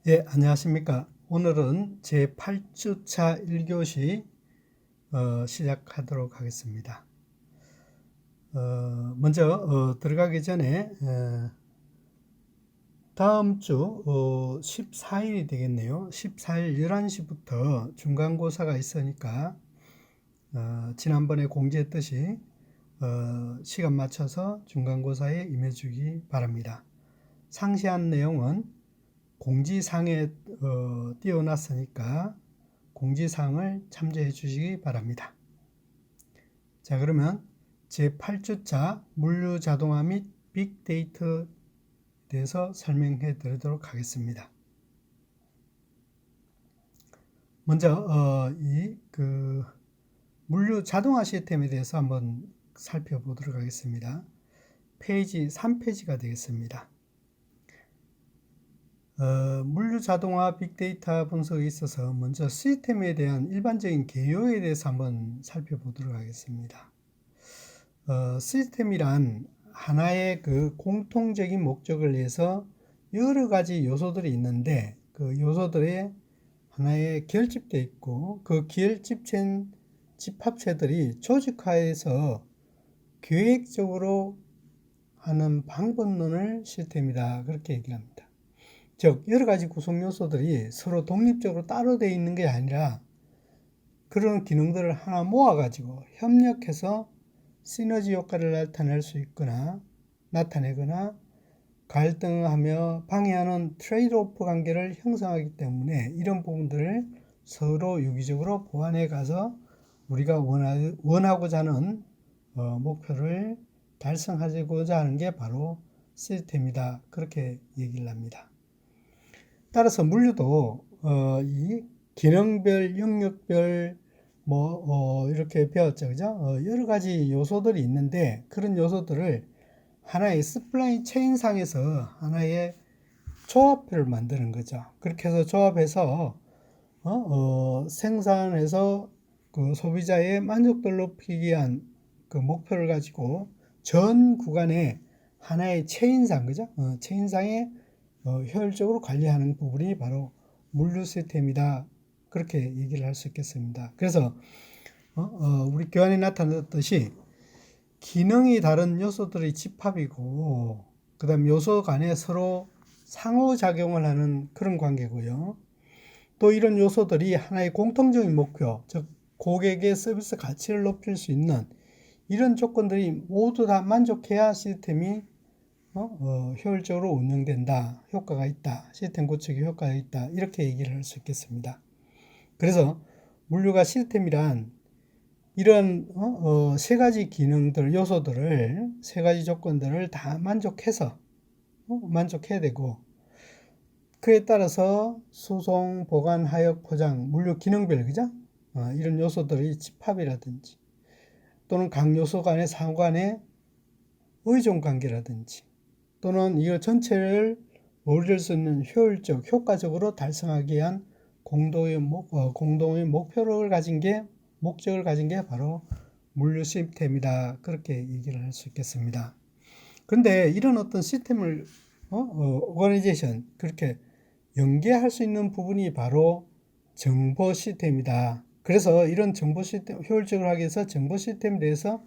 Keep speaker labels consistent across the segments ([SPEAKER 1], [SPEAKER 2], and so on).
[SPEAKER 1] 예, 안녕하십니까. 오늘은 제8주차 1교시 시작하도록 하겠습니다. 먼저 들어가기 전에 다음 주 14일이 되겠네요. 14일 11시부터 중간고사가 있으니까 지난번에 공지했듯이 시간 맞춰서 중간고사에 임해주기 바랍니다. 상세한 내용은 공지사항에 띄워놨으니까 공지사항을 참조해 주시기 바랍니다. 자, 그러면 제8주차 물류자동화 및 빅데이터에 대해서 설명해 드리도록 하겠습니다. 먼저 이 물류자동화 시스템에 대해서 한번 살펴보도록 하겠습니다. 페이지 3페이지가 되겠습니다. 물류 자동화 빅데이터 분석에 있어서 먼저 시스템에 대한 일반적인 개요에 대해서 한번 살펴보도록 하겠습니다. 시스템이란 하나의 공통적인 목적을 위해서 여러 가지 요소들이 있는데 그 요소들의 하나의 결집되어 있고 그 결집된 집합체들이 조직화해서 계획적으로 하는 방법론을 시스템이다, 그렇게 얘기합니다. 즉 여러 가지 구성 요소들이 서로 독립적으로 따로 되어 있는 게 아니라 그런 기능들을 하나 모아가지고 협력해서 시너지 효과를 나타내거나 갈등하며 방해하는 트레이드오프 관계를 형성하기 때문에 이런 부분들을 서로 유기적으로 보완해 가서 우리가 원하고자 하는 목표를 달성하고자 하는 게 바로 시스템이다, 그렇게 얘기를 합니다. 따라서 물류도 이 기능별, 영역별 이렇게 배웠죠, 그죠? 여러 가지 요소들이 있는데 그런 요소들을 하나의 서플라이 체인상에서 하나의 조합표를 만드는 거죠. 그렇게 해서 조합해서 생산해서 그 소비자의 만족도를 높이기 위한 그 목표를 가지고 전 구간에 하나의 체인상, 그죠? 체인상에 효율적으로 관리하는 부분이 바로 물류 시스템이다, 그렇게 얘기를 할 수 있겠습니다. 그래서 우리 교환에 나타났듯이 기능이 다른 요소들의 집합이고 그 다음 요소 간에 서로 상호작용을 하는 그런 관계고요. 또 이런 요소들이 하나의 공통적인 목표, 즉 고객의 서비스 가치를 높일 수 있는 이런 조건들이 모두 다 만족해야 시스템이 효율적으로 운영된다, 효과가 있다, 시스템 구축에 효과가 있다, 이렇게 얘기를 할 수 있겠습니다. 그래서 물류가 시스템이란 이런 세 가지 기능들, 요소들을, 세 가지 조건들을 다 만족해야 되고, 그에 따라서 수송, 보관, 하역, 포장, 물류 기능별, 그죠? 이런 요소들의 집합이라든지 또는 각 요소 간의 상호 간의 의존 관계라든지 또는 이 전체를 어우릴 수 있는 효율적, 효과적으로 달성하기 위한 공동의 목표를 가진 게, 목적을 가진 게 바로 물류 시스템이다, 그렇게 얘기를 할 수 있겠습니다. 그런데 이런 어떤 시스템을 오거니제이션, 그렇게 연계할 수 있는 부분이 바로 정보 시스템이다. 그래서 이런 정보 시스템 효율적으로 하기 위해서 정보 시스템에 대해서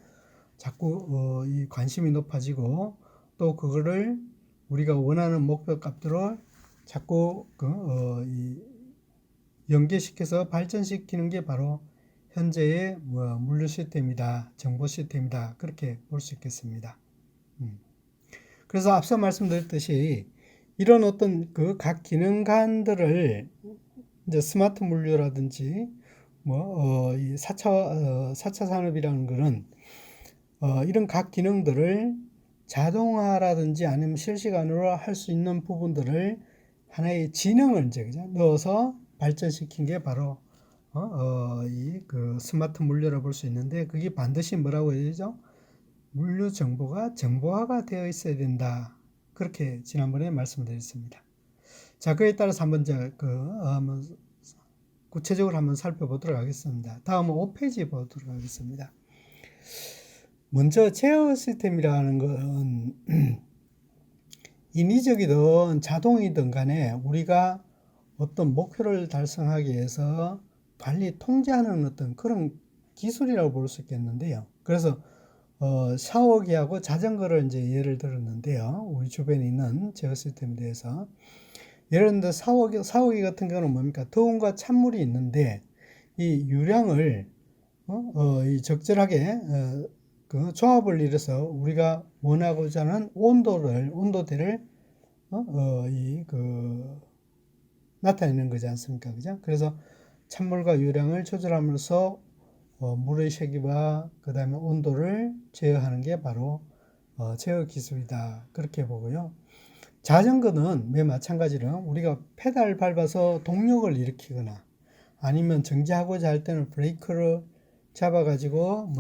[SPEAKER 1] 자꾸 이 관심이 높아지고 또 그거를 우리가 원하는 목표 값들을 자꾸 연계시켜서 발전시키는 게 바로 현재의 물류 시스템이다, 정보 시스템이다, 그렇게 볼 수 있겠습니다. 그래서 앞서 말씀드렸듯이 이런 어떤 각 기능간들을 이제 스마트 물류라든지 이 4차 산업이라는 거는 이런 각 기능들을 자동화라든지 아니면 실시간으로 할 수 있는 부분들을 하나의 지능을 이제 그죠? 넣어서 발전시킨 게 바로 이 스마트 물류라고 볼 수 있는데 그게 반드시 뭐라고 해야 되죠? 물류 정보가 정보화가 되어 있어야 된다. 그렇게 지난번에 말씀드렸습니다. 자, 그에 따라서 한번 구체적으로 한번 살펴보도록 하겠습니다. 다음은 5페이지 보도록 하겠습니다. 먼저 제어 시스템이라는 건 인위적이든 자동이든 간에 우리가 어떤 목표를 달성하기 위해서 관리 통제하는 어떤 그런 기술이라고 볼 수 있겠는데요. 그래서 샤워기하고 자전거를 이제 예를 들었는데요. 우리 주변에 있는 제어 시스템에 대해서. 예를 들어 샤워기 같은 경우는 뭡니까? 더운과 찬물이 있는데 이 유량을 이 적절하게 그 조합을 이뤄서 우리가 원하고자 하는 온도대를 나타내는 거지 않습니까? 그죠? 그래서 찬물과 유량을 조절하면서 물의 세기와 그 다음에 온도를 제어하는 게 바로 제어 기술이다. 그렇게 보고요. 자전거는 매 마찬가지로 우리가 페달 밟아서 동력을 일으키거나 아니면 정지하고자 할 때는 브레이크를 잡아가지고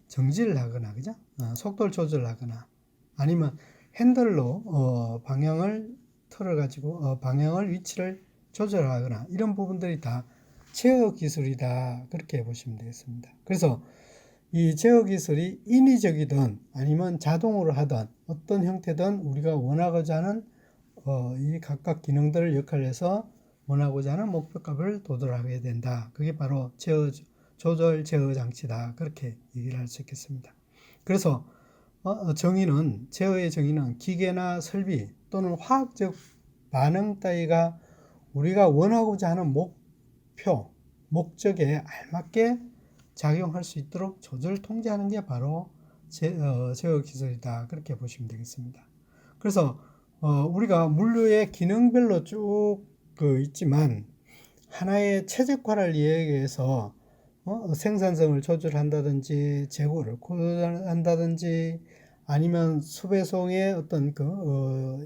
[SPEAKER 1] 정지를 하거나, 그죠? 속도를 조절하거나 아니면 핸들로 방향을 틀어가지고 방향을 위치를 조절하거나 이런 부분들이 다 제어 기술이다. 그렇게 보시면 되겠습니다. 그래서 이 제어 기술이 인위적이든 아니면 자동으로 하든 어떤 형태든 우리가 원하고자 하는 이 각각 기능들을 역할해서 원하고자 하는 목표값을 도달하게 된다. 그게 바로 조절 제어 장치다. 그렇게 얘기를 할 수 있겠습니다. 그래서 제어의 정의는 기계나 설비 또는 화학적 반응 따위가 우리가 원하고자 하는 목적에 알맞게 작용할 수 있도록 조절 통제하는 게 바로 제어 기술이다. 그렇게 보시면 되겠습니다. 그래서 우리가 물류의 기능별로 쭉 있지만 하나의 최적화를 이해해서 생산성을 조절한다든지 재고를 조절한다든지 아니면 수배송의 어떤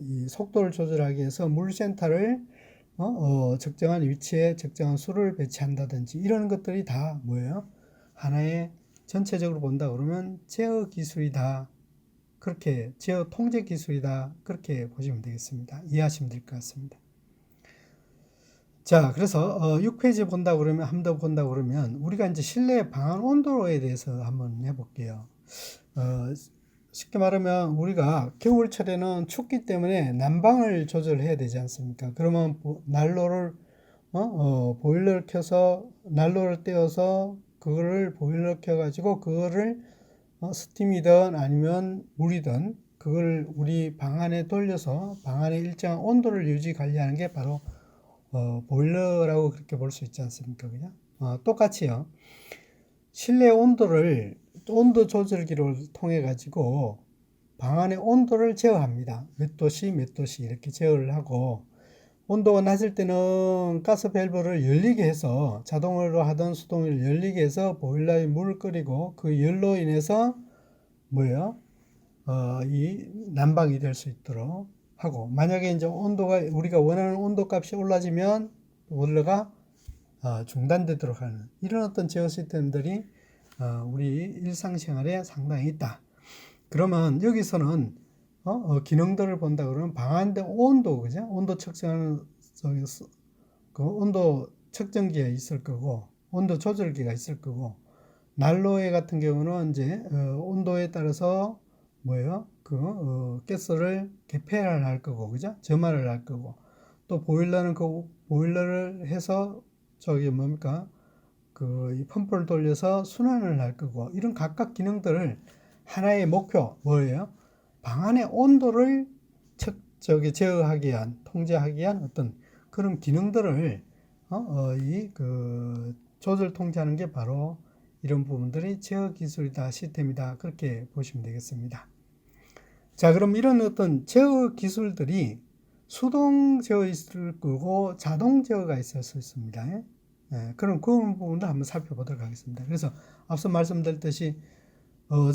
[SPEAKER 1] 이 속도를 조절하기 위해서 물센터를 적정한 위치에 적정한 수를 배치한다든지 이런 것들이 다 뭐예요? 하나의 전체적으로 본다 그러면 제어 기술이다. 그렇게 제어 통제 기술이다. 그렇게 보시면 되겠습니다. 이해하시면 될 것 같습니다. 자, 그래서 6페이지 본다 그러면 한 번 더 본다 그러면 우리가 이제 실내 방안 온도에 대해서 한번 해볼게요. 쉽게 말하면 우리가 겨울철에는 춥기 때문에 난방을 조절해야 되지 않습니까? 그러면 난로를 보일러를 켜서 난로를 떼어서 그거를 보일러 켜가지고 그거를 스팀이든 아니면 물이든 그걸 우리 방 안에 돌려서 방 안에 일정한 온도를 유지 관리하는 게 바로 보일러라고 그렇게 볼 수 있지 않습니까? 그냥 똑같이요. 실내 온도 조절기를 통해 가지고 방 안의 온도를 제어합니다. 몇 도씨 몇 도씨 이렇게 제어를 하고 온도가 낮을 때는 가스 밸브를 열리게 해서 자동으로 하던 수동을 열리게 해서 보일러에 물을 끓이고 그 열로 인해서 이 난방이 될 수 있도록 하고 만약에 이제 온도가 우리가 원하는 온도 값이 올라지면 보일러가 중단되도록 하는 이런 어떤 제어 시스템들이 우리 일상생활에 상당히 있다. 그러면 여기서는 기능들을 본다 그러면 방안의 온도, 그죠? 온도 측정하는 그 온도 측정기가 있을 거고 온도 조절기가 있을 거고 난로에 같은 경우는 이제 온도에 따라서 가스를 개폐를 할 거고, 그죠? 점화를 할 거고 또 보일러는 그 보일러를 해서 이 펌프를 돌려서 순환을 할 거고 이런 각각 기능들을 하나의 목표 방안의 온도를 제어하기 위한 통제하기 위한 어떤 그런 기능들을 조절 통제하는 게 바로 이런 부분들이 제어 기술이다 시스템이다 그렇게 보시면 되겠습니다. 자, 그럼 이런 어떤 제어 기술들이 수동 제어 있을 거고 자동 제어가 있을 수 있습니다. 그런 부분도 한번 살펴보도록 하겠습니다. 그래서 앞서 말씀드렸듯이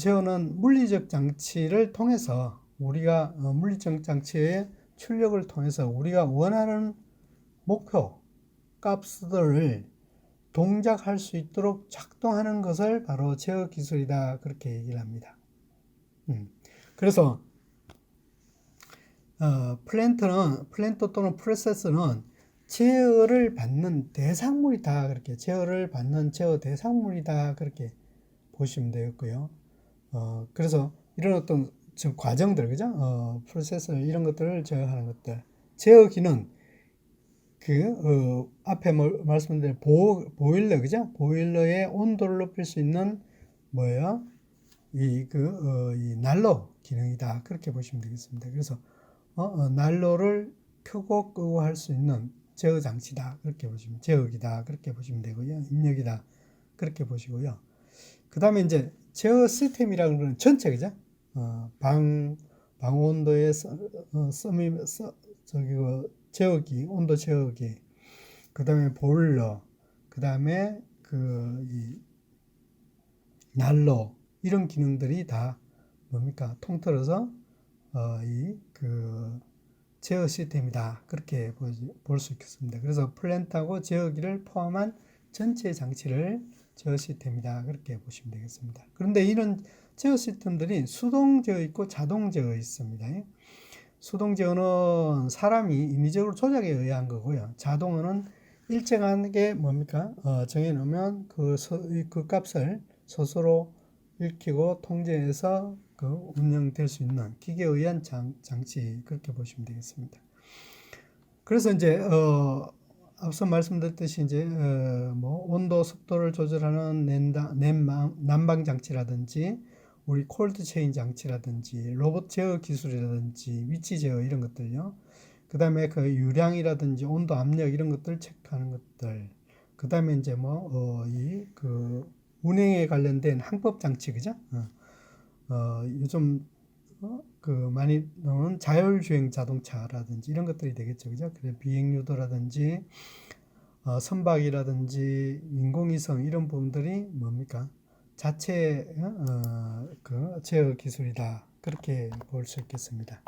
[SPEAKER 1] 제어는 물리적 장치를 통해서 우리가 물리적 장치의 출력을 통해서 우리가 원하는 목표 값들을 동작할 수 있도록 작동하는 것을 바로 제어 기술이다 그렇게 얘기를 합니다. 그래서 플랜트 또는 프로세스는 제어를 받는 대상물이다 그렇게 제어를 받는 제어 대상물이다 그렇게 보시면 되겠고요. 그래서 이런 어떤 과정들, 그죠? 프로세스 이런 것들을 제어하는 것들. 제어기는 앞에 말씀드린 보일러, 그죠? 보일러의 온도를 높일 수 있는 뭐예요? 이 난로 기능이다. 그렇게 보시면 되겠습니다. 그래서 난로를 켜고 끄고 할 수 있는 제어 장치다. 그렇게 보시면 제어기다. 그렇게 보시면 되고요. 입력이다. 그렇게 보시고요. 그 다음에 이제 제어 시스템이라는 건 전체, 그죠? 방 온도의 제어기, 온도 제어기, 그 다음에 보일러, 그 다음에 이 난로, 이런 기능들이 다 뭡니까? 통틀어서 제어 시스템이다. 그렇게 볼 수 있겠습니다. 그래서 플랜트하고 제어기를 포함한 전체 장치를 제어 시스템이다. 그렇게 보시면 되겠습니다. 그런데 이런 제어 시스템들이 수동 제어 있고 자동 제어 있습니다. 수동 제어는 사람이 인위적으로 조작에 의한 거고요. 자동어는 일정하게 뭡니까? 정해놓으면 그 값을 스스로 읽히고 통제해서 운영될 수 있는 기계에 의한 장치, 그렇게 보시면 되겠습니다. 그래서 이제 앞서 말씀드렸듯이 이제 온도, 습도를 조절하는 난방 장치라든지 우리 콜드 체인 장치라든지 로봇 제어 기술이라든지 위치 제어 이런 것들요. 그 다음에 유량이라든지 온도, 압력 이런 것들 체크하는 것들. 그 다음에 이제 운행에 관련된 항법 장치, 그죠? 요즘 많이 나오는 자율주행 자동차라든지 이런 것들이 되겠죠, 그죠? 그래 비행유도라든지 선박이라든지 인공위성 이런 부분들이 뭡니까? 자체 제어 기술이다. 그렇게 볼 수 있겠습니다.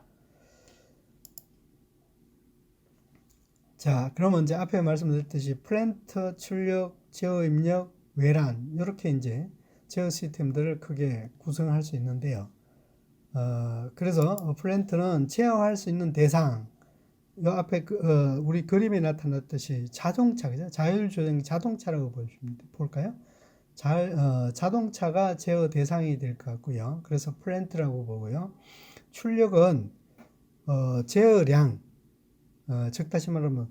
[SPEAKER 1] 자, 그러면 이제 앞에 말씀드렸듯이 플랜트, 출력, 제어 입력, 외란 이렇게 이제 제어 시스템들을 크게 구성할 수 있는데요. 그래서 플랜트는 제어할 수 있는 대상, 이 앞에 우리 그림에 나타났듯이 자동차, 그죠? 자율주행 자동차라고 볼까요? 자동차가 제어 대상이 될 것 같고요. 그래서 플랜트라고 보고요. 출력은 제어량, 즉 다시 말하면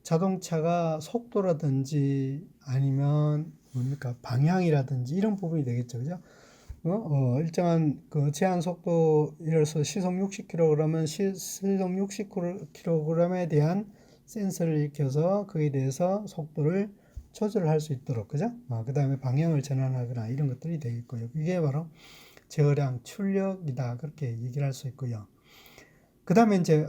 [SPEAKER 1] 자동차가 속도라든지 아니면 뭡니까 방향이라든지 이런 부분이 되겠죠, 그죠? 일정한 제한 속도, 예를 들어서 시속 60km면 시속 60km에 대한 센서를 익혀서 그에 대해서 속도를 조절할 수 있도록, 그죠? 그 다음에 방향을 전환하거나 이런 것들이 되겠고요. 이게 바로 제어량, 출력이다. 그렇게 얘기를 할 수 있고요. 그 다음에 이제,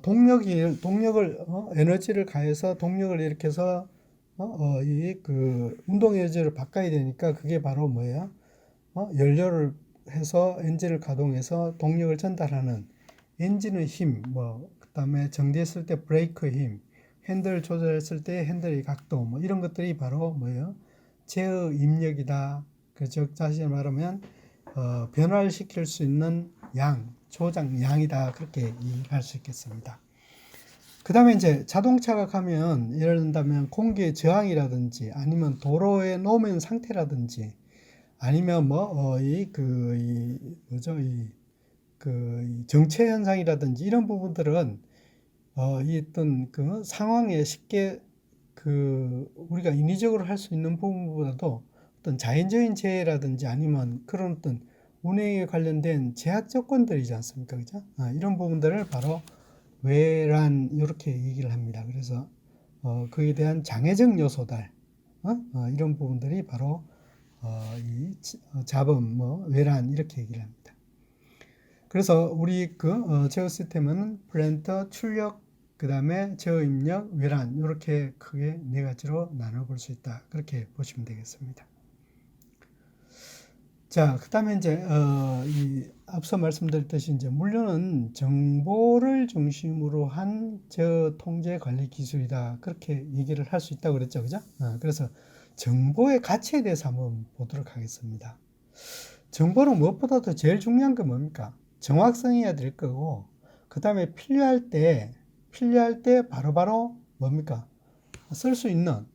[SPEAKER 1] 동력을, 에너지를 가해서 동력을 일으켜서, 운동 에너지를 바꿔야 되니까 그게 바로 뭐예요? 연료를 해서 엔진을 가동해서 동력을 전달하는 엔진의 힘, 그 다음에 정지했을 때 브레이크 힘, 핸들 조절했을 때 핸들의 각도, 이런 것들이 바로 뭐예요? 제어 입력이다. 즉, 다시 말하면, 변화를 시킬 수 있는 조작 양이다. 그렇게 이해할 수 있겠습니다. 그 다음에 이제 자동차가 가면, 예를 든다면 공기의 저항이라든지 아니면 도로의 노면 상태라든지 아니면 정체 현상이라든지 이런 부분들은 이 어떤 상황에 쉽게 우리가 인위적으로 할 수 있는 부분보다도 어떤 자연적인 재해라든지 아니면 그런 어떤 운행에 관련된 제약 조건들이지 않습니까? 그죠? 이런 부분들을 바로 외란 이렇게 얘기를 합니다. 그래서 그에 대한 장애적 요소들 이런 부분들이 바로 잡음, 외란 이렇게 얘기를 합니다. 그래서 우리 제어 시스템은 플랜터, 출력, 그 다음에 제어 입력, 외란 이렇게 크게 네 가지로 나눠볼 수 있다. 그렇게 보시면 되겠습니다. 자, 그 다음에 이제 앞서 말씀드렸듯이 이제 물류는 정보를 중심으로 한 제어 통제 관리 기술이다. 그렇게 얘기를 할 수 있다고 그랬죠, 그죠? 그래서 정보의 가치에 대해서 한번 보도록 하겠습니다. 정보는 무엇보다도 제일 중요한 건 뭡니까? 정확성이어야 될 거고, 그 다음에 필요할 때 바로바로 뭡니까? 쓸 수 있는,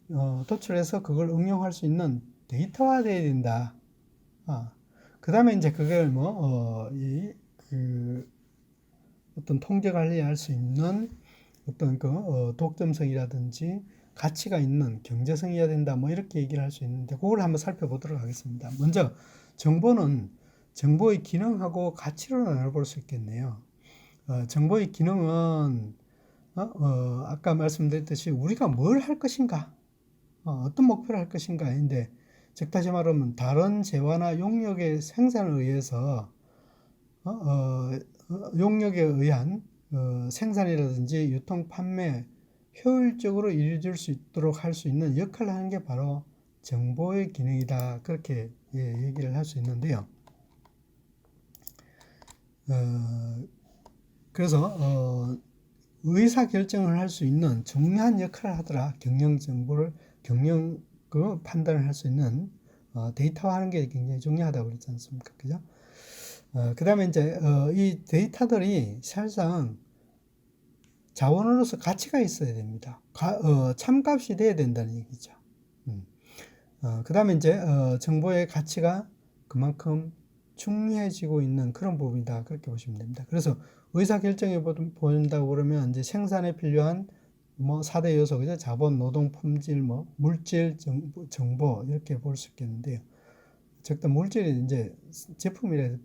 [SPEAKER 1] 도출해서 그걸 응용할 수 있는 데이터화 되어야 된다. 그 다음에 이제 그걸 어떤 통제 관리할 수 있는 어떤 독점성이라든지 가치가 있는 경제성이어야 된다. 뭐 이렇게 얘기를 할 수 있는데 그걸 한번 살펴보도록 하겠습니다. 먼저 정보는 정보의 기능하고 가치로 나눠볼 수 있겠네요. 정보의 기능은 아까 말씀드렸듯이 우리가 뭘 할 것인가, 어떤 목표를 할 것인가인데, 즉 다시 말하면 다른 재화나 용역의 생산에 의해서 용역에 의한 생산이라든지 유통, 판매 효율적으로 이루어질 수 있도록 할 수 있는 역할을 하는 게 바로 정보의 기능이다. 그렇게 얘기를 할 수 있는데요. 그래서 의사 결정을 할 수 있는 중요한 역할을 하더라. 경영 판단을 할 수 있는 데이터화하는 게 굉장히 중요하다고 그랬지 않습니까? 그죠? 그 다음에 이제 이 데이터들이 사실상 자원으로서 가치가 있어야 됩니다. 참값이 돼야 된다는 얘기죠. 그 다음에 이제 정보의 가치가 그만큼 중요해지고 있는 그런 부분이다. 그렇게 보시면 됩니다. 그래서 의사결정에 보인다고 그러면 이제 생산에 필요한 뭐 4대 요소, 그죠? 자본, 노동, 품질, 뭐 물질, 정보 이렇게 볼 수 있겠는데요. 즉, 물질이 이제 제품이라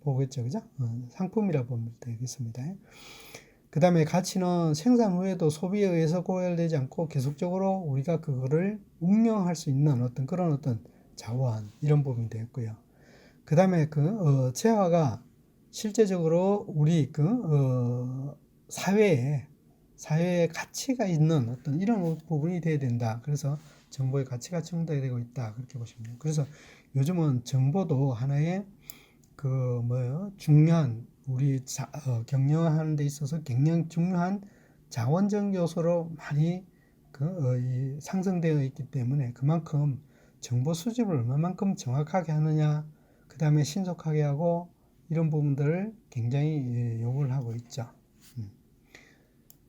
[SPEAKER 1] 보겠죠, 그죠? 상품이라 보면 되겠습니다. 그 다음에 가치는 생산 후에도 소비에 의해서 고갈되지 않고 계속적으로 우리가 그거를 운영할 수 있는 그런 자원, 이런 부분이 되겠고요. 그 다음에 재화가 실제적으로 우리 사회에 가치가 있는 이런 부분이 돼야 된다. 그래서 정보의 가치가 증대되고 있다. 그렇게 보시면 돼요. 그래서 요즘은 정보도 하나의 중요한 우리 경영하는 데 있어서 굉장히 중요한 자원적 요소로 많이 상승되어 있기 때문에 그만큼 정보 수집을 얼마만큼 정확하게 하느냐, 그 다음에 신속하게 하고 이런 부분들을 굉장히 요구를 하고 있죠.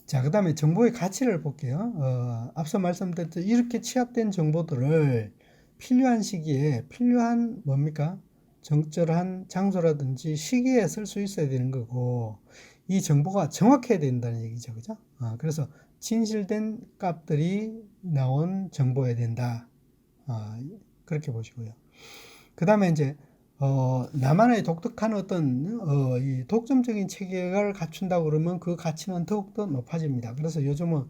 [SPEAKER 1] 자, 그 다음에 정보의 가치를 볼게요. 앞서 말씀드렸듯이 이렇게 취합된 정보들을 필요한 시기에 필요한 적절한 장소라든지 시기에 쓸 수 있어야 되는 거고, 이 정보가 정확해야 된다는 얘기죠. 그죠? 그래서 진실된 값들이 나온 정보여야 된다. 그렇게 보시고요. 그 다음에 이제 나만의 독특한 이 독점적인 체계를 갖춘다고 그러면 그 가치는 더욱더 높아집니다. 그래서 요즘은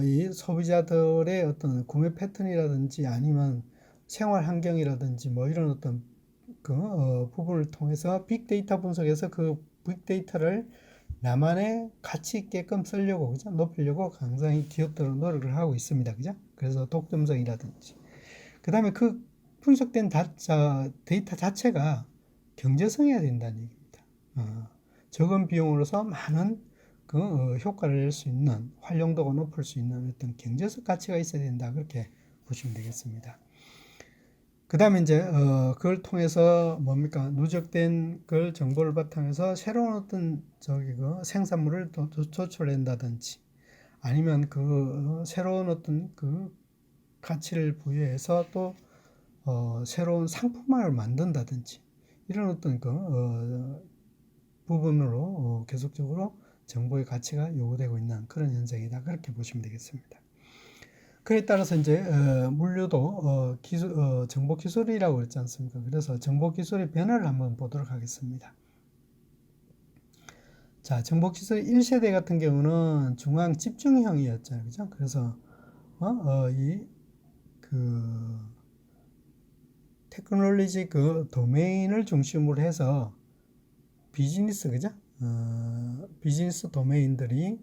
[SPEAKER 1] 이 소비자들의 구매 패턴이라든지 아니면 생활 환경이라든지 뭐 이런 부분을 통해서 빅데이터 분석해서 그 빅데이터를 나만의 가치 있게끔 쓰려고, 그죠? 높이려고 굉장히 기업들은 노력을 하고 있습니다. 그죠? 그래서 독점성이라든지. 그 다음에 그 분석된 데이터 자체가 경제성이어야 된다는 얘기입니다. 적은 비용으로서 많은 효과를 낼 수 있는, 활용도가 높을 수 있는 경제적 가치가 있어야 된다. 그렇게 보시면 되겠습니다. 그 다음에 이제 그걸 통해서 누적된 그 정보를 바탕해서 새로운 생산물을 조출한다든지 아니면 새로운 가치를 부여해서 또 새로운 상품화를 만든다든지 이런 부분으로 계속적으로 정보의 가치가 요구되고 있는 그런 현상이다. 그렇게 보시면 되겠습니다. 그에 따라서 이제 물류도 정보 기술이라고 그랬지 않습니까? 그래서 정보 기술의 변화를 한번 보도록 하겠습니다. 자, 정보 기술 1세대 같은 경우는 중앙 집중형이었죠. 그죠? 그래서 테크놀로지 도메인을 중심으로 해서 비즈니스, 그죠? 비즈니스 도메인들이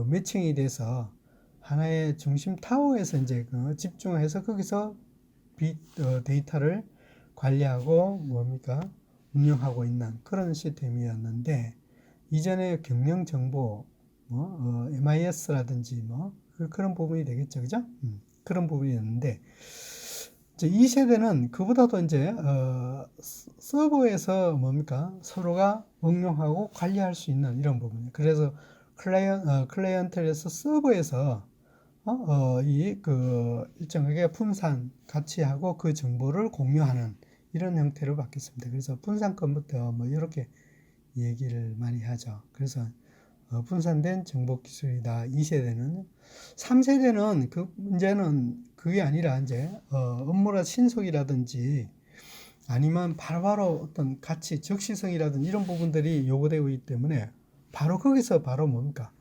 [SPEAKER 1] 매칭이 돼서 하나의 중심 타워에서 이제 집중해서 거기서 데이터를 관리하고 운영하고 있는 그런 시스템이었는데, 이전에 경영 정보 MIS라든지 그런 부분이 되겠죠, 그죠? 그런 부분이었는데, 이제 2세대는 그보다도 이제 서버에서 서로가 응용하고 관리할 수 있는 이런 부분이에요. 그래서 클라이언트에서 서버에서 일정하게 분산 가치하고 그 정보를 공유하는 이런 형태로 바뀌었습니다. 그래서 분산 컴퓨터 이렇게 얘기를 많이 하죠. 그래서 분산된 정보 기술이다. 2세대는. 3세대는 이제는 그게 아니라 이제 업무라 신속이라든지 아니면 바로바로 어떤 가치, 적시성이라든지 이런 부분들이 요구되고 있기 때문에 바로 거기서 바로 뭡니까?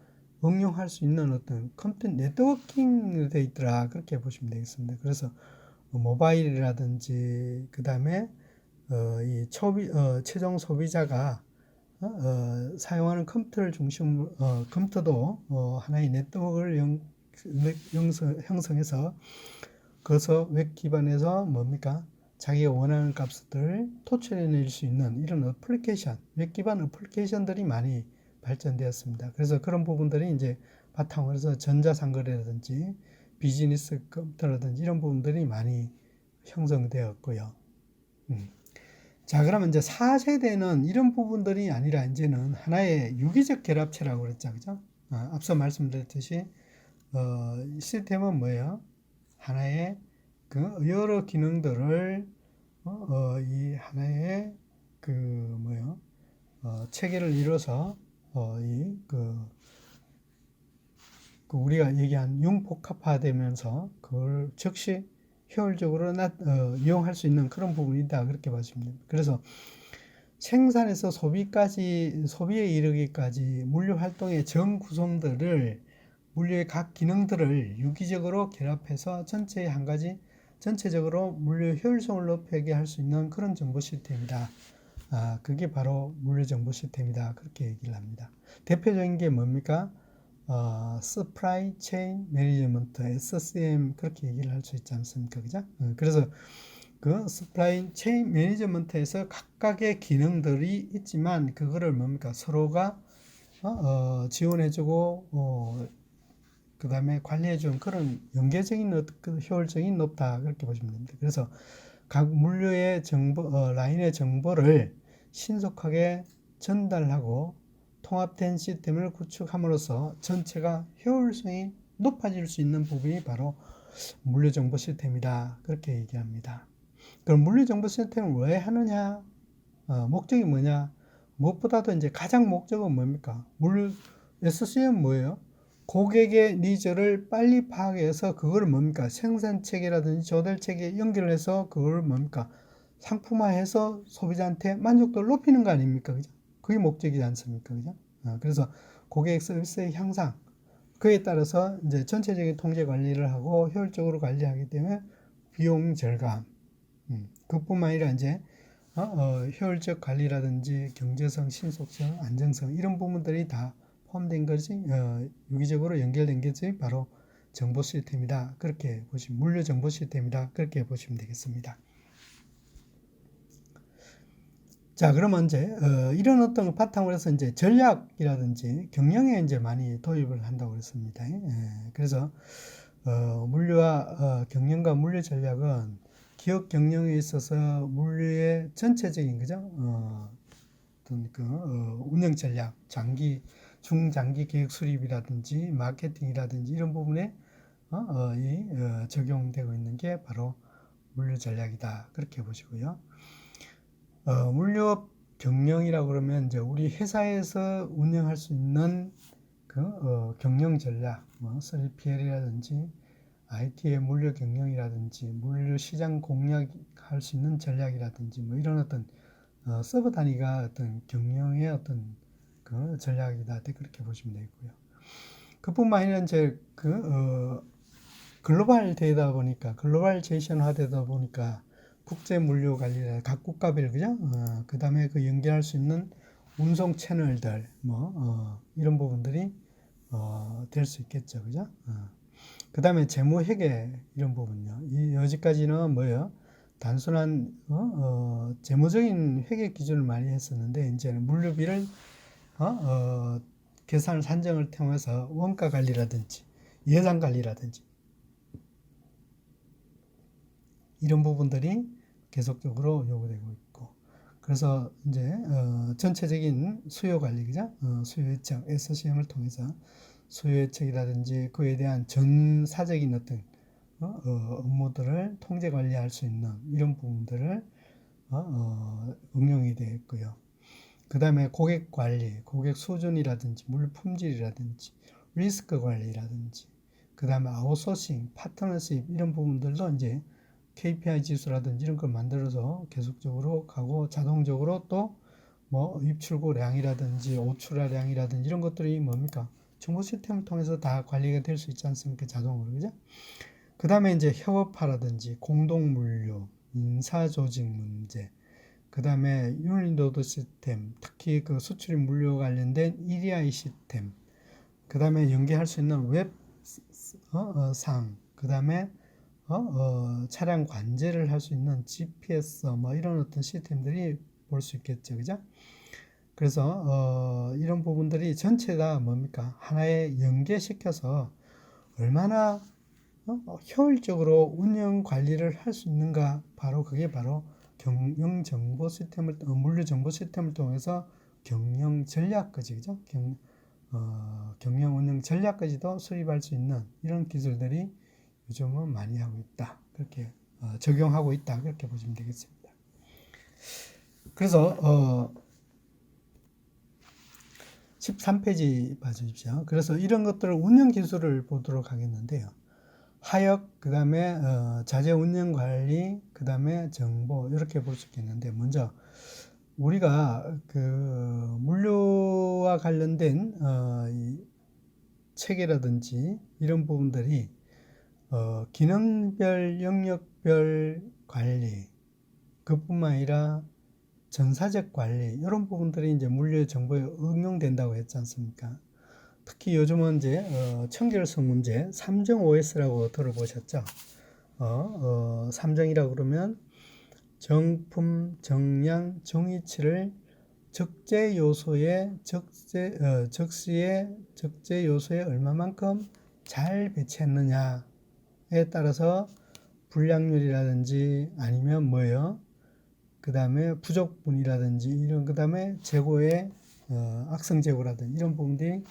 [SPEAKER 1] 응용할 수 있는 어떤 컴퓨터 네트워킹이 되어 있더라. 그렇게 보시면 되겠습니다. 그래서 모바일이라든지 그 다음에 이 최종 소비자가 사용하는 컴퓨터를 중심으로 컴퓨터도 하나의 네트워크를 형성해서 그래서 웹 기반에서 뭡니까? 자기가 원하는 값들을 토출해낼 수 있는 이런 어플리케이션, 웹 기반 어플리케이션들이 많이 발전되었습니다. 그래서 그런 부분들이 이제 바탕으로 해서 전자상거래라든지 비즈니스 컴퓨터라든지 이런 부분들이 많이 형성되었고요. 자, 그러면 이제 4세대는 이런 부분들이 아니라 이제는 하나의 유기적 결합체라고 그랬죠. 그죠? 앞서 말씀드렸듯이, 시스템은 뭐예요? 하나의 그 여러 기능들을, 이 하나의 그 뭐예요? 체계를 이뤄서, 그 우리가 얘기한 융복합화되면서 그걸 즉시 효율적으로 이용할 수 있는 그런 부분이다. 그렇게 보시면 됩니다. 그래서 생산에서 소비에 이르기까지 물류 활동의 전 구성들을 물류의 각 기능들을 유기적으로 결합해서 전체의 한 가지 전체적으로 물류 효율성을 높이게 할 수 있는 그런 정보 시스템이다. 그게 바로 물류 정보 시스템이다. 그렇게 얘기를 합니다. 대표적인 게 뭡니까? Supply Chain Management, SCM 그렇게 얘기를 할 수 있지 않습니까? 그죠? 그래서 그 Supply Chain Management에서 각각의 기능들이 있지만 그거를 뭡니까? 서로가 지원해주고 그 다음에 관리해주는 그런 연계적인 그 효율성이 높다 그렇게 보시면 됩니다. 그래서 각 물류의 라인의 정보를 신속하게 전달하고 통합된 시스템을 구축함으로써 전체가 효율성이 높아질 수 있는 부분이 바로 물류정보 시스템이다. 그렇게 얘기합니다. 그럼 물류정보 시스템을 왜 하느냐? 목적이 뭐냐? 무엇보다도 이제 가장 목적은 뭡니까? SCM 뭐예요? 고객의 니즈를 빨리 파악해서 그걸 뭡니까? 생산체계라든지 조달체계에 연결해서 그걸 뭡니까? 상품화해서 소비자한테 만족도를 높이는 거 아닙니까? 그죠? 그게 목적이지 않습니까? 그죠? 그래서 고객 서비스의 향상, 그에 따라서 이제 전체적인 통제 관리를 하고 효율적으로 관리하기 때문에 비용 절감, 그뿐만 아니라 이제 효율적 관리라든지 경제성, 신속성, 안정성 이런 부분들이 다 포함된 것이 유기적으로 연결된 것이 바로 정보 시스템이다. 그렇게 보시면 물류 정보 시스템이다. 그렇게 보시면 되겠습니다. 자, 그러면 이제 이런 어떤 바탕으로 해서 이제 전략이라든지 경영에 이제 많이 도입을 한다고 그랬습니다. 그래서 물류와 경영과 물류 전략은 기업 경영에 있어서 물류의 전체적인 그죠? 어떤 운영 전략, 중장기 계획 수립이라든지 마케팅이라든지 이런 부분에 적용되고 있는 게 바로 물류 전략이다. 그렇게 보시고요. 물류업 경영이라고 그러면 이제 우리 회사에서 운영할 수 있는 경영 전략, 3PL이라든지 IT의 물류 경영이라든지 물류 시장 공략할 수 있는 전략이라든지 뭐 이런 어떤 서버 단위가 어떤 경영의 어떤 그 전략이다. 그렇게 보시면 되고요. 그뿐만 아니라 이제 글로벌 되다 보니까 글로벌제이션화 되다 보니까 국제 물류 관리를 각 국가별 그죠? 그 다음에 그 연결할 수 있는 운송 채널들 이런 부분들이 될 수 있겠죠, 그죠? 그 다음에 재무 회계 이런 부분요. 여기까지는 뭐예요? 단순한 재무적인 회계 기준을 많이 했었는데 이제는 물류비를 계산 산정을 통해서 원가 관리라든지 예산 관리라든지 이런 부분들이 계속적으로 요구되고 있고 그래서 이제 전체적인 수요 관리 그죠? 수요 예측 SCM을 통해서 수요 예측이라든지 그에 대한 전사적인 어떤 업무들을 통제 관리할 수 있는 이런 부분들을 응용이 되어 있고요. 그 다음에 고객 관리, 고객 수준이라든지 물류 품질이라든지 리스크 관리라든지 그 다음에 아웃소싱, 파트너십 이런 부분들도 이제 KPI 지수라든지 이런 걸 만들어서 계속적으로 가고 자동적으로 또 뭐 입출고량이라든지 오출하량이라든지 이런 것들이 뭡니까? 정보 시스템을 통해서 다 관리가 될 수 있지 않습니까? 자동으로. 그죠? 그 다음에 이제 협업화라든지 공동물류, 인사조직 문제, 그 다음에 유닛노드 시스템, 특히 그 수출입 물류 관련된 EDI 시스템, 그 다음에 연계할 수 있는 웹 상, 그 다음에 차량 관제를 할 수 있는 GPS 뭐 이런 어떤 시스템들이 볼 수 있겠죠, 그죠? 그래서 이런 부분들이 전체 다 뭡니까? 하나에 연계시켜서 얼마나 효율적으로 운영 관리를 할 수 있는가? 바로 그게 바로 경영 정보 시스템을 물류 정보 시스템을 통해서 경영 전략까지 그죠? 경영 운영 전략까지도 수립할 수 있는 이런 기술들이 요즘은 많이 하고 있다. 그렇게 적용하고 있다. 그렇게 보시면 되겠습니다. 그래서 13페이지 봐주십시오. 그래서 이런 것들을 운영 기술을 보도록 하겠는데요. 하역, 그 다음에 자재 운영 관리, 그 다음에 정보 이렇게 볼 수 있겠는데 먼저 우리가 그 물류와 관련된 이 체계라든지 이런 부분들이 기능별, 영역별 관리, 그뿐만 아니라 전사적 관리 이런 부분들이 이제 물류 정보에 응용된다고 했지 않습니까? 특히 요즘은 이제 청결성 문제 3정 OS라고 들어보셨죠? 3정이라고 그러면 정품, 정량, 정의치를 적재 요소에 적시에 요소에 얼마만큼 잘 배치했느냐에 따라서 불량률이라든지 아니면 뭐예요? 그 다음에 부족분이라든지 이런 그 다음에 재고의 악성 재고라든지 이런 부분들이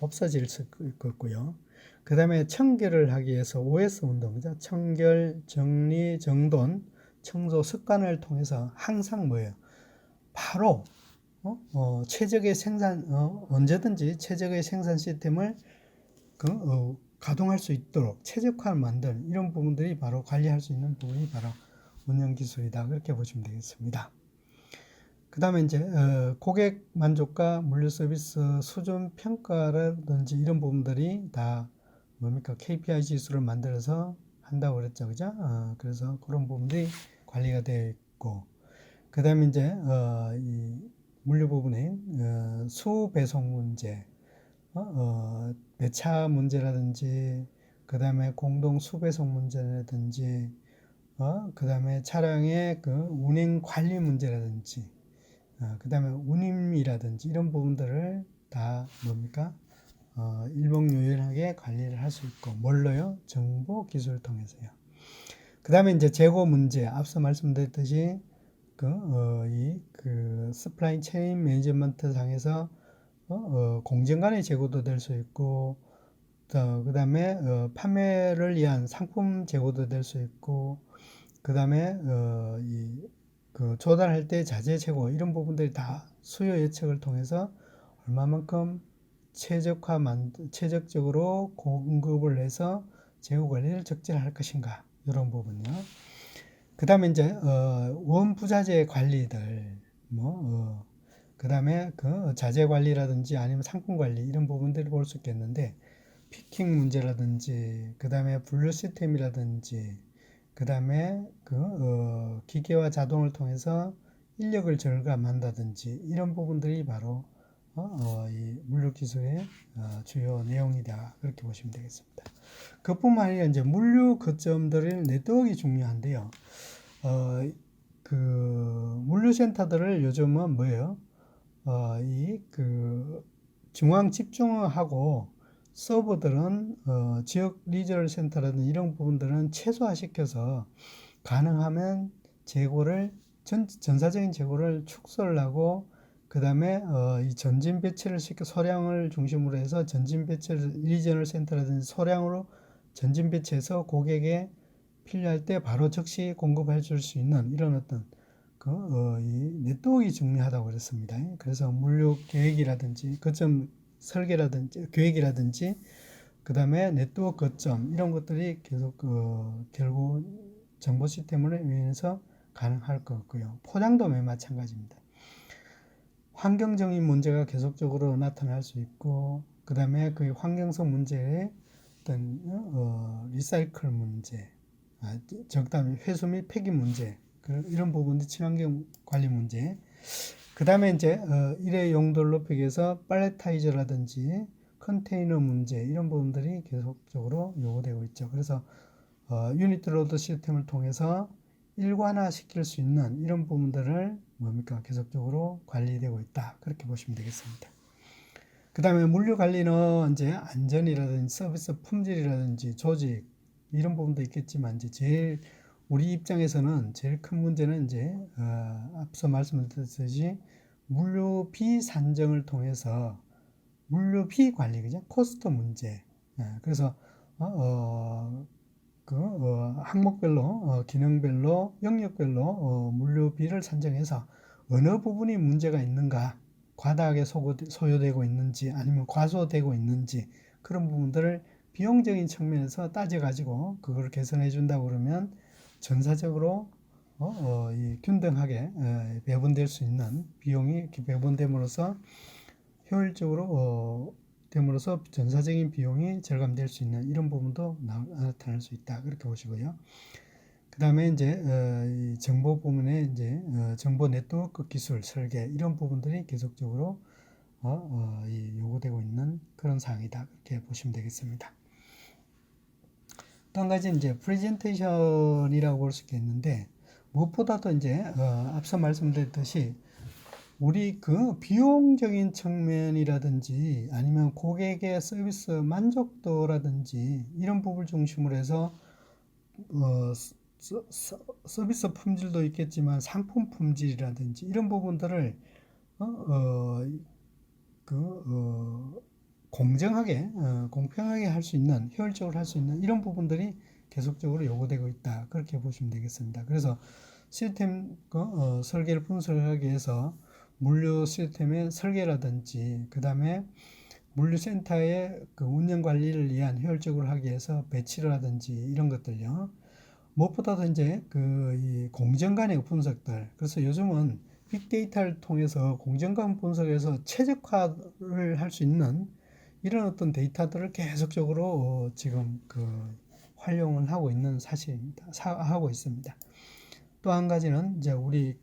[SPEAKER 1] 없어질 수 있고요. 그 다음에 청결을 하기 위해서 OS 운동이죠. 청결, 정리, 정돈, 청소 습관을 통해서 항상 뭐예요? 바로 최적의 생산 언제든지 최적의 생산 시스템을 가동할 수 있도록 최적화를 만든 이런 부분들이 바로 관리할 수 있는 부분이 바로 운영 기술이다. 그렇게 보시면 되겠습니다. 그 다음에 이제 고객 만족과 물류 서비스 수준 평가라든지 이런 부분들이 다 뭡니까? KPI 지수를 만들어서 한다고 그랬죠. 그죠? 그래서 그런 부분들이 관리가 되어 있고 그 다음에 이제 이 물류 부분에 수배송 문제, 배차 문제라든지 그 다음에 공동 수배송 문제라든지 그 다음에 차량의 그 운행 관리 문제라든지 그 다음에 운임이라든지 이런 부분들을 다 뭡니까? 일목요연하게 관리를 할 수 있고 뭘로요? 정보 기술을 통해서요. 그 다음에 이제 재고 문제 앞서 말씀드렸듯이 그 서플라이 체인 매니지먼트 상에서 공정 간의 재고도 될 수 있고 그 다음에 판매를 위한 상품 재고도 될 수 있고 그 다음에 그 조달할 때 자재 재고 이런 부분들이 다 수요 예측을 통해서 얼마만큼 최적적으로 공급을 해서 재고 관리를 적절할 것인가 이런 부분요. 그 다음에 이제 원부자재 관리들 그 다음에 그 자재 관리라든지 아니면 상품 관리 이런 부분들을 볼 수 있겠는데 피킹 문제라든지 그 다음에 분류 시스템이라든지 그 다음에 기계와 자동을 통해서 인력을 절감한다든지 이런 부분들이 바로 이 물류 기술의 주요 내용이다 그렇게 보시면 되겠습니다. 그뿐만 아니라 이제 물류 거점들의 네트워크가 중요한데요. 그 물류센터들을 요즘은 뭐예요? 중앙 집중하고 서버들은 지역 리저널 센터라든지 이런 부분들은 최소화시켜서 가능하면 재고를 전사적인 재고를 축소를 하고 그 다음에 이 전진 배치를 시켜 소량을 중심으로 해서 전진 배치를 리저널 센터라든지 소량으로 전진 배치해서 고객에 필요할 때 바로 즉시 공급해 줄 수 있는 이런 어떤 이 네트워크가 중요하다고 그랬습니다. 그래서 물류 계획이라든지 거점 설계라든지 계획이라든지 그 다음에 네트워크 거점 이런 것들이 계속 결국 정보 시스템을 위해서 가능할 것 같고요. 포장도 매우 마찬가지입니다. 환경적인 문제가 계속적으로 나타날 수 있고 그 다음에 그 환경성 문제의 어떤 리사이클 문제, 적당히 회수 및 폐기 문제 이런 부분들 친환경 관리 문제 그 다음에 이제 일회 용도를 높이기 위해서 팔레타이저라든지 컨테이너 문제 이런 부분들이 계속적으로 요구되고 있죠. 그래서 유니트 로드 시스템을 통해서 일관화 시킬 수 있는 이런 부분들을 뭡니까 계속적으로 관리되고 있다 그렇게 보시면 되겠습니다. 그 다음에 물류 관리는 이제 안전이라든지 서비스 품질이라든지 조직 이런 부분도 있겠지만 이제 제일 우리 입장에서는 제일 큰 문제는 이제 앞서 말씀드렸듯이 물류비 산정을 통해서 물류비 관리 그죠 코스트 문제. 그래서 항목별로 기능별로 영역별로 물류비를 산정해서 어느 부분이 문제가 있는가 과다하게 소요되고 있는지 아니면 과소되고 있는지 그런 부분들을 비용적인 측면에서 따져가지고 그걸 개선해 준다고 그러면 전사적으로 균등하게 배분될 수 있는 비용이 배분됨으로써 효율적으로 됨으로써 전사적인 비용이 절감될 수 있는 이런 부분도 나타날 수 있다 그렇게 보시고요. 그 다음에 이제 이 정보 부문에 이제 정보 네트워크 기술 설계 이런 부분들이 계속적으로 요구되고 있는 그런 사항이다 그렇게 보시면 되겠습니다. 또 한 가지 이제 프레젠테이션이라고 볼 수 있겠는데 무엇보다도 이제 앞서 말씀드렸듯이 우리 그 비용적인 측면이라든지 아니면 고객의 서비스 만족도라든지 이런 부분을 중심으로 해서 서비스 품질도 있겠지만 상품 품질이라든지 이런 부분들을 공정하게 공평하게 할 수 있는 효율적으로 할 수 있는 이런 부분들이 계속적으로 요구되고 있다 그렇게 보시면 되겠습니다. 그래서 시스템 설계를 분석하기 위해서 물류 시스템의 설계라든지 그 다음에 물류센터의 그 운영 관리를 위한 효율적으로 하기 위해서 배치라든지 이런 것들요. 무엇보다도 이제 이 공정 간의 분석들. 그래서 요즘은 빅데이터를 통해서 공정 간 분석에서 최적화를 할 수 있는 이런 어떤 데이터들을 계속적으로 지금 활용을 하고 있는 사실입니다. 하고 있습니다. 또 한 가지는 이제 우리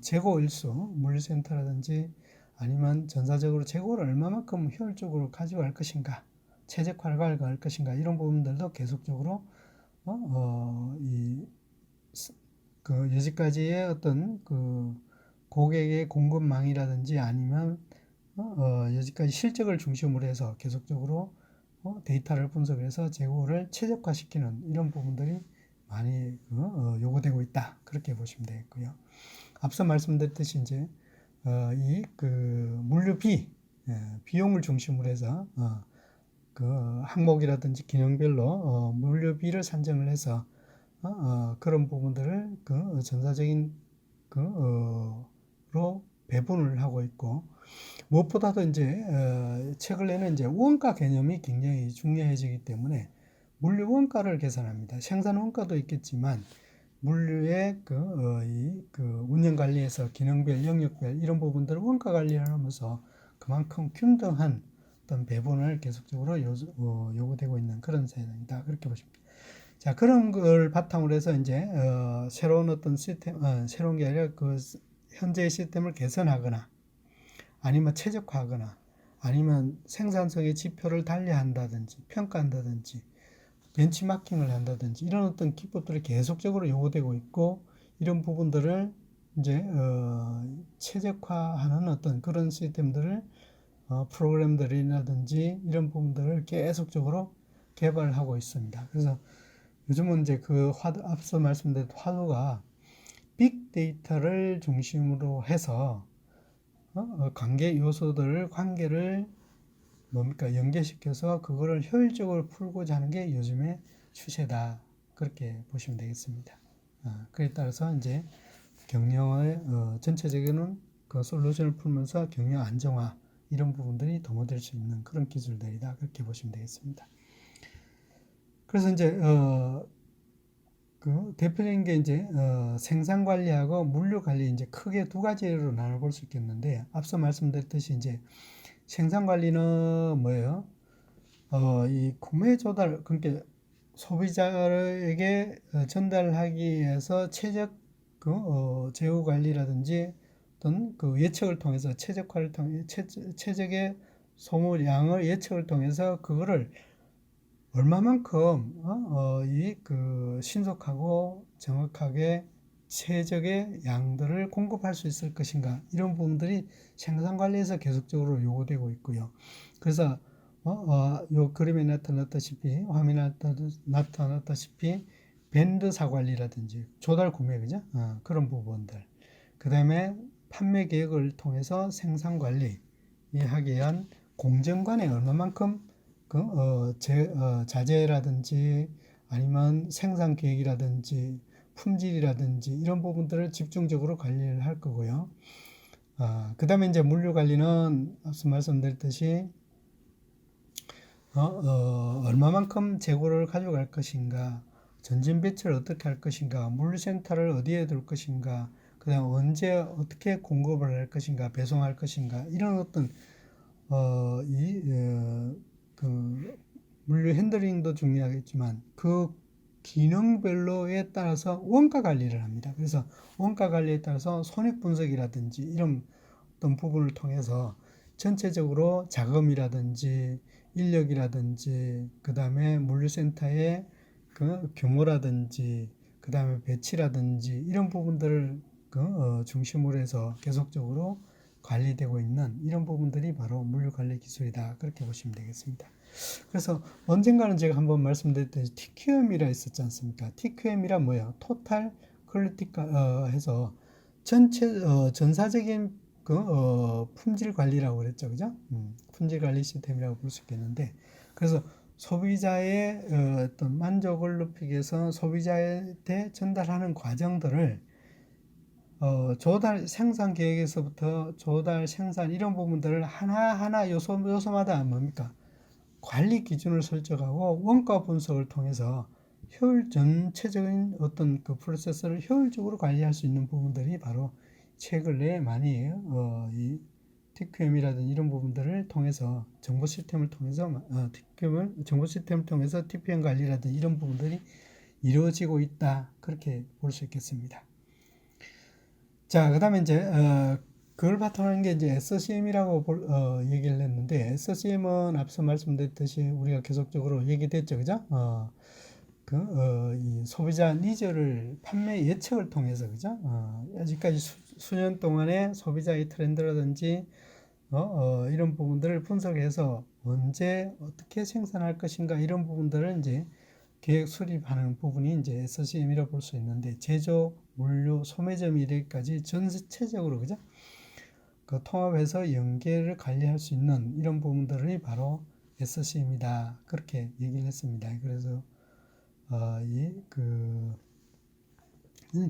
[SPEAKER 1] 재고 일수 물류센터라든지 아니면 전사적으로 재고를 얼마만큼 효율적으로 가져갈 것인가, 최적화를 가져갈 것인가 이런 부분들도 계속적으로 여지까지의 어떤 고객의 공급망이라든지 아니면 여지까지 실적을 중심으로 해서 계속적으로 데이터를 분석해서 재고를 최적화시키는 이런 부분들이 많이 요구되고 있다 그렇게 보시면 되겠고요. 앞서 말씀드렸듯이 이제 이 물류비 비용을 중심으로 해서 항목이라든지 기능별로 물류비를 산정을 해서 그런 부분들을 전사적인 로 배분을 하고 있고 무엇보다도 이제 최근에는 이제 원가 개념이 굉장히 중요해지기 때문에 물류 원가를 계산합니다. 생산 원가도 있겠지만 물류의 운영 관리에서 기능별, 영역별 이런 부분들을 원가 관리를 하면서 그만큼 균등한 어떤 배분을 계속적으로 요구되고 있는 그런 세상이다. 그렇게 보십니다. 자, 그런 걸 바탕으로 해서 이제 새로운 어떤 시스템, 새로운 게 아니라 현재의 시스템을 개선하거나 아니면 최적화하거나 아니면 생산성의 지표를 달리한다든지 평가한다든지 벤치마킹을 한다든지 이런 어떤 기법들이 계속적으로 요구되고 있고 이런 부분들을 이제 최적화하는 어떤 그런 시스템들을 프로그램들이라든지 이런 부분들을 계속적으로 개발하고 있습니다. 그래서 요즘은 이제 앞서 말씀드린 화두가 빅데이터를 중심으로 해서 관계 요소들을 관계를 연계시켜서 그거를 효율적으로 풀고자 하는 게 요즘의 추세다 그렇게 보시면 되겠습니다. 그에 따라서 이제 경영의 전체적인 그 솔루션을 풀면서 경영 안정화 이런 부분들이 도모될 수 있는 그런 기술들이다. 그렇게 보시면 되겠습니다. 그래서 이제 그 대표적인 게 이제 생산 관리하고 물류 관리 이제 크게 두 가지로 나눠볼 수 있겠는데 앞서 말씀드렸듯이 이제 생산 관리는 뭐예요? 이 구매 조달 그러니까 소비자에게 전달하기 위해서 최적 그 재고 관리라든지 어떤 그 예측을 통해서 최적화를 통해 최적의 소모량을 예측을 통해서 그거를 얼마만큼 이 그 신속하고 정확하게 최적의 양들을 공급할 수 있을 것인가 이런 부분들이 생산 관리에서 계속적으로 요구되고 있고요. 그래서 요 그림에 나타났다시피 화면에 나타났다시피 밴드사 관리라든지 조달 구매 그죠? 그런 부분들. 그다음에 판매 계획을 통해서 생산 관리 하기 위한 공정관에 얼마만큼 자재라든지 아니면 생산 계획이라든지 품질이라든지 이런 부분들을 집중적으로 관리를 할 거고요. 그 다음에 이제 물류 관리는 앞서 말씀드렸듯이 얼마만큼 재고를 가져갈 것인가, 전진 배치를 어떻게 할 것인가, 물류센터를 어디에 둘 것인가, 그 다음 언제 어떻게 공급을 할 것인가, 배송할 것인가 이런 어떤 그 물류 핸들링도 중요하겠지만 그 기능별로에 따라서 원가 관리를 합니다. 그래서 원가 관리에 따라서 손익 분석이라든지 이런 어떤 부분을 통해서 전체적으로 자금이라든지 인력이라든지 그 다음에 물류센터의 그 규모라든지 그 다음에 배치라든지 이런 부분들을 중심으로 해서 계속적으로 관리되고 있는 이런 부분들이 바로 물류관리 기술이다. 그렇게 보시면 되겠습니다. 그래서 언젠가는 제가 한번 말씀드렸듯이 TQM이라 있었지 않습니까? TQM이란 뭐예요? 토탈 퀄리티 해서 전체 전사적인 품질 관리라고 그랬죠, 그죠? 품질 관리 시스템이라고 볼 수 있겠는데, 그래서 소비자의 어떤 만족을 높이기 위해서 소비자한테 전달하는 과정들을 조달 생산 계획에서부터 조달 생산 이런 부분들을 하나하나 요소마다 뭡니까? 관리 기준을 설정하고 원가 분석을 통해서 전체적인 어떤 그 프로세스를 효율적으로 관리할 수 있는 부분들이 바로 최근에 많이 이 TQM이라든지 이런 부분들을 통해서 정보 시스템을 통해서 정보 시스템을 통해서 TPM 관리라든지 이런 부분들이 이루어지고 있다. 그렇게 볼 수 있겠습니다. 자, 그 다음에 이제, 그걸 바탕으로 하는 게 이제 SCM이라고 얘기를 했는데, SCM은 앞서 말씀드렸듯이 우리가 계속적으로 얘기됐죠, 그죠? 이 소비자 니즈를 판매 예측을 통해서, 그죠? 아직까지 수년 동안의 소비자의 트렌드라든지, 이런 부분들을 분석해서 언제 어떻게 생산할 것인가 이런 부분들을 이제 계획 수립하는 부분이 이제 SCM이라고 볼 수 있는데 제조, 물류, 소매점 이르기까지 전체적으로 그죠? 그 통합해서 연계를 관리할 수 있는 이런 부분들이 바로 SCM이다. 그렇게 얘기를 했습니다. 그래서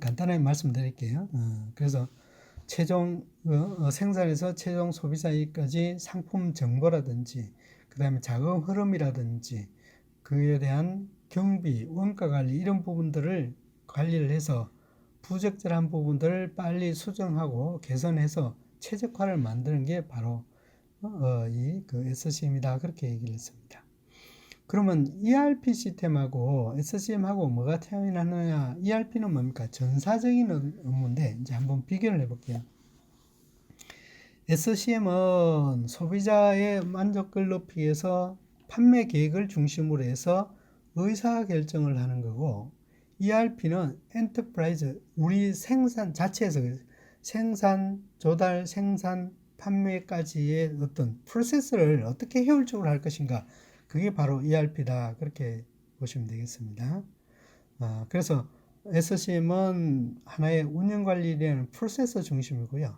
[SPEAKER 1] 간단하게 말씀드릴게요. 그래서 최종 생산에서 최종 소비자에게까지 상품 정보라든지 그 다음에 자금 흐름이라든지 그에 대한 경비, 원가 관리 이런 부분들을 관리를 해서 부적절한 부분들을 빨리 수정하고 개선해서 최적화를 만드는 게 바로 그 SCM이다 그렇게 얘기를 했습니다. 그러면 ERP 시스템하고 SCM하고 뭐가 차이 나느냐? ERP는 뭡니까? 전사적인 업무인데 이제 한번 비교를 해볼게요. SCM은 소비자의 만족을 높이기 위해서 판매 계획을 중심으로 해서 의사결정을 하는 거고 ERP는 엔터프라이즈, 우리 생산 자체에서 생산, 조달, 생산, 판매까지의 어떤 프로세스를 어떻게 효율적으로 할 것인가 그게 바로 ERP다 그렇게 보시면 되겠습니다. 그래서 SCM은 하나의 운영관리라는 프로세서 중심이고요.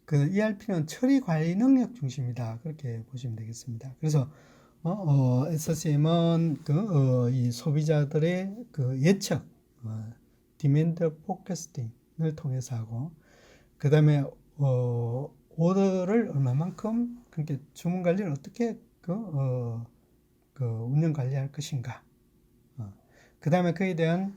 [SPEAKER 1] 그 ERP는 처리 관리 능력 중심이다. 그렇게 보시면 되겠습니다. 그래서 SCM은 이 소비자들의 그 예측, 디맨드 포캐스팅 통해서 하고, 그 다음에 오더를 얼마만큼, 그러니까 주문 관리를 어떻게 그 운영 관리할 것인가. 그 다음에 그에 대한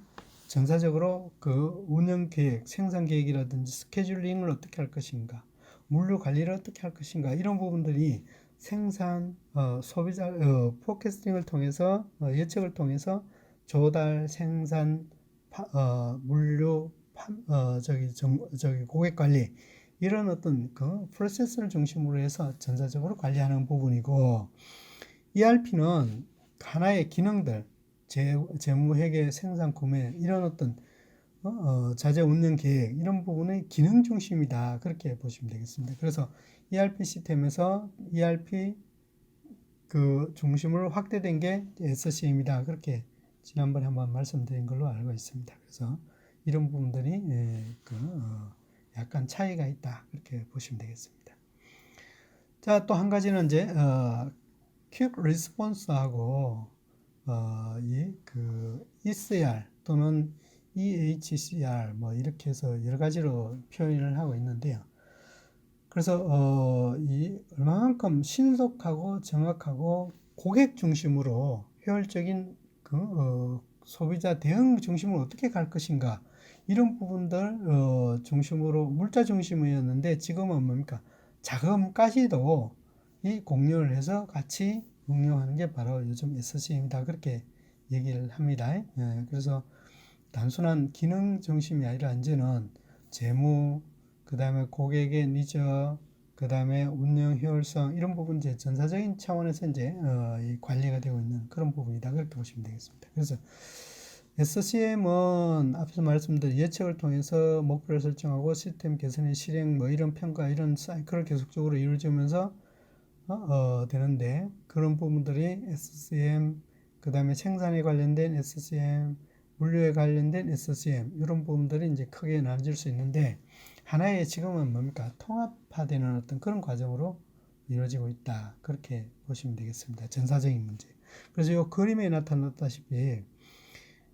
[SPEAKER 1] 전사적으로 그 운영 계획, 생산 계획이라든지 스케줄링을 어떻게 할 것인가, 물류 관리를 어떻게 할 것인가, 이런 부분들이 생산, 소비자, 포캐스팅을 통해서, 예측을 통해서 조달, 생산, 물류, 저기 고객 관리, 이런 어떤 그 프로세스를 중심으로 해서 전사적으로 관리하는 부분이고, ERP는 하나의 기능들, 재무, 회계, 생산, 구매, 이런 어떤 자재 운영 계획, 이런 부분의 기능 중심이다. 그렇게 보시면 되겠습니다. 그래서 ERP 시스템에서 ERP 그 중심으로 확대된 게 SCM이다. 그렇게 지난번에 한번 말씀드린 걸로 알고 있습니다. 그래서 이런 부분들이 약간 차이가 있다. 그렇게 보시면 되겠습니다. 자, 또 한 가지는 이제 퀵 리스폰스하고 ECR 또는 EHCR 뭐 이렇게 해서 여러 가지로 표현을 하고 있는데요. 그래서 이 얼마만큼 신속하고 정확하고 고객 중심으로 효율적인 소비자 대응 중심으로 어떻게 갈 것인가, 이런 부분들 중심으로 물자 중심이었는데 지금은 뭡니까? 자금까지도 이 공유를 해서 같이 응용하는 게 바로 요즘 SCM이다. 그렇게 얘기를 합니다. 예, 그래서 단순한 기능 중심이 아니라 이제는 재무, 그 다음에 고객의 니즈, 그 다음에 운영 효율성, 이런 부분 이제 전사적인 차원에서 이제 이 관리가 되고 있는 그런 부분이다. 그렇게 보시면 되겠습니다. 그래서 SCM은 앞서 말씀드린 예측을 통해서 목표를 설정하고 시스템 개선의 실행, 뭐 이런 평가, 이런 사이클을 계속적으로 이루어지면서 되는데, 그런 부분들이 SCM, 그 다음에 생산에 관련된 SCM, 물류에 관련된 SCM, 이런 부분들이 이제 크게 나눠질 수 있는데, 하나의 지금은 뭡니까? 통합화되는 어떤 그런 과정으로 이루어지고 있다. 그렇게 보시면 되겠습니다. 전사적인 문제. 그래서 이 그림에 나타났다시피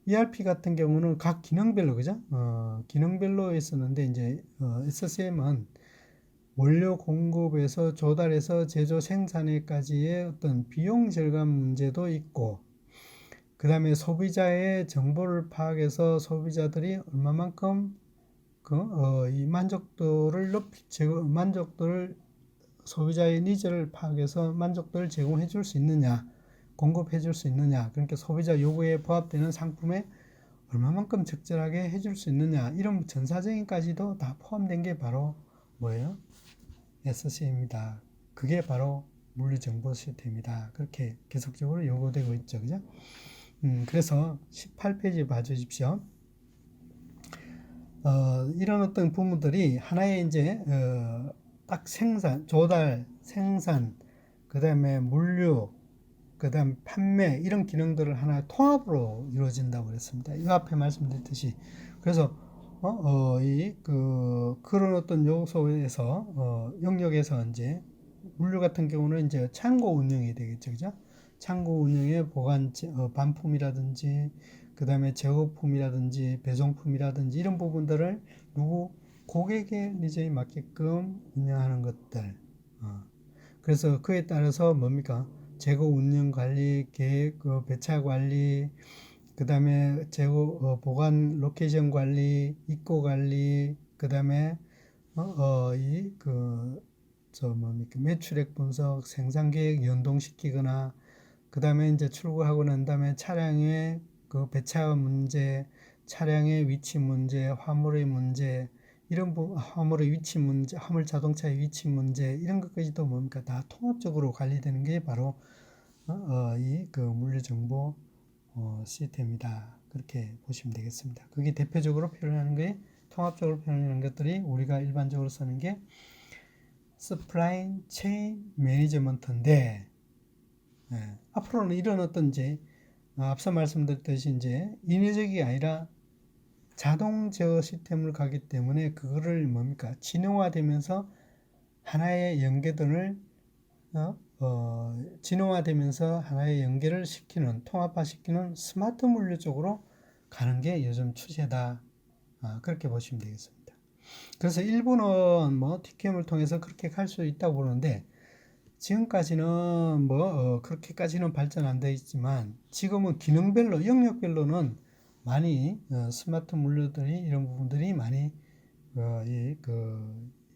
[SPEAKER 1] ERP 같은 경우는 각 기능별로, 그죠? 기능별로 있었는데, 이제 SCM은 원료 공급에서 조달에서 제조 생산에까지의 어떤 비용 절감 문제도 있고, 그 다음에 소비자의 정보를 파악해서 소비자들이 얼마만큼 이 만족도를 소비자의 니즈를 파악해서 만족도를 제공해 줄 수 있느냐, 공급해 줄 수 있느냐, 그러니까 소비자 요구에 부합되는 상품에 얼마만큼 적절하게 해줄 수 있느냐, 이런 전사적인까지도 다 포함된 게 바로 뭐예요? SC입니다. 그게 바로 물리정보 시스템이다. 그렇게 계속적으로 요구되고 있죠. 그죠? 그래서 18페이지 봐주십시오. 이런 어떤 부분들이 하나의 이제 딱 생산, 조달, 생산, 그 다음에 물류, 그 다음 판매, 이런 기능들을 하나의 통합으로 이루어진다고 그랬습니다. 이 앞에 말씀드렸듯이. 그래서 그런 어떤 요소에서 영역에서 이제 물류 같은 경우는 이제 창고 운영이 되겠죠, 그죠? 창고 운영의 보관 반품이라든지, 그 다음에 재고품이라든지 배송품이라든지, 이런 부분들을 고객의 니즈에 맞게끔 운영하는 것들. 그래서 그에 따라서 뭡니까? 재고 운영 관리, 계획, 배차 관리, 그 다음에 재고 보관 로케이션 관리, 입고 관리, 그 다음에 뭡니까? 매출액 분석, 생산 계획 연동시키거나, 그 다음에 이제 출고하고 난 다음에 차량의 그 배차 문제, 차량의 위치 문제, 화물의 문제, 화물의 위치 문제, 화물 자동차의 위치 문제, 이런 것까지도 뭡니까? 다 통합적으로 관리되는 게 바로 물류 정보 시스템이다. 그렇게 보시면 되겠습니다. 그게 대표적으로 표현하는 게, 통합적으로 표현하는 것들이 우리가 일반적으로 쓰는 게 서플라이 체인 매니지먼트인데, 앞으로는 이런 어떤 이제 앞서 말씀드렸듯이 이제 인위적이 아니라 자동 제어 시스템을 가기 때문에 그거를 뭡니까? 진화되면서 하나의 연계들을 진화되면서 하나의 연계를 시키는, 통합화시키는 스마트 물류 쪽으로 가는 게 요즘 추세다. 그렇게 보시면 되겠습니다. 그래서 일부는 뭐 TQM을 통해서 그렇게 갈 수 있다고 보는데 지금까지는 뭐 그렇게까지는 발전 안 돼 있지만 지금은 기능별로 영역별로는 많이 스마트 물류들이 이런 부분들이 많이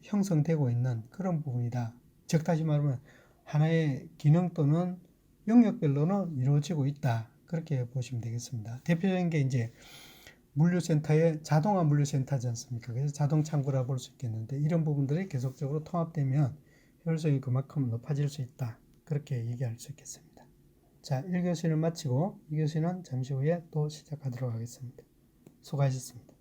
[SPEAKER 1] 형성되고 있는 그런 부분이다. 즉 다시 말하면 하나의 기능 또는 영역별로는 이루어지고 있다. 그렇게 보시면 되겠습니다. 대표적인 게 이제 물류센터의 자동화 물류센터지 않습니까? 그래서 자동 창구라 볼 수 있겠는데 이런 부분들이 계속적으로 통합되면 효율성이 그만큼 높아질 수 있다. 그렇게 얘기할 수 있겠습니다. 자, 1교시는 마치고 2교시는 잠시 후에 또 시작하도록 하겠습니다. 수고하셨습니다.